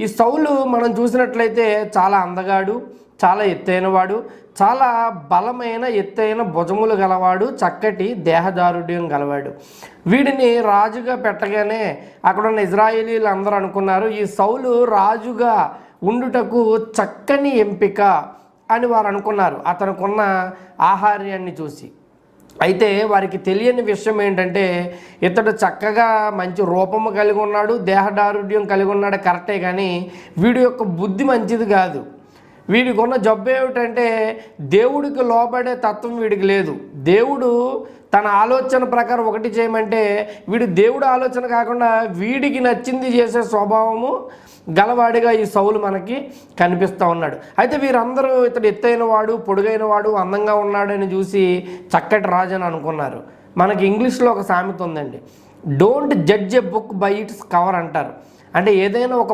ఈ సౌలు మనం చూసినట్లయితే చాలా అందగాడు, చాలా ఎత్తైనవాడు, చాలా బలమైన ఎత్తైన భుజములు గలవాడు, చక్కటి దేహదారుఢ్యం గలవాడు. వీడిని రాజుగా పెట్టగానే అక్కడున్న ఇజ్రాయేలీలు అందరూ అనుకున్నారు, ఈ సౌలు రాజుగా ఉండుటకు చక్కని ఎంపిక అని వారు అనుకున్నారు అతనుకున్న ఆహార్యాన్ని చూసి. అయితే వారికి తెలియని విషయం ఏంటంటే, ఇతడు చక్కగా మంచి రూపము కలిగి ఉన్నాడు, దేహదారుఢ్యం కలిగి ఉన్నాడు కరెక్టే, కానీ వీడి యొక్క బుద్ధి మంచిది కాదు. వీడికి ఉన్న జబ్బు ఏమిటంటే దేవుడికి లోబడే తత్వం వీడికి లేదు. దేవుడు తన ఆలోచన ప్రకారం ఒకటి చేయమంటే వీడు దేవుడు ఆలోచన కాకుండా వీడికి నచ్చింది చేసే స్వభావము గలవాడిగా ఈ సౌలు మనకి కనిపిస్తూ ఉన్నాడు. అయితే వీరందరూ ఇతడు ఎత్తైన వాడు, పొడుగైన వాడు, అందంగా ఉన్నాడని చూసి చక్కటి రాజు అని అనుకున్నారు. మనకి ఇంగ్లీష్లో ఒక సామెత ఉందండి, don't judge a book by its cover అంటారు. అంటే ఏదైనా ఒక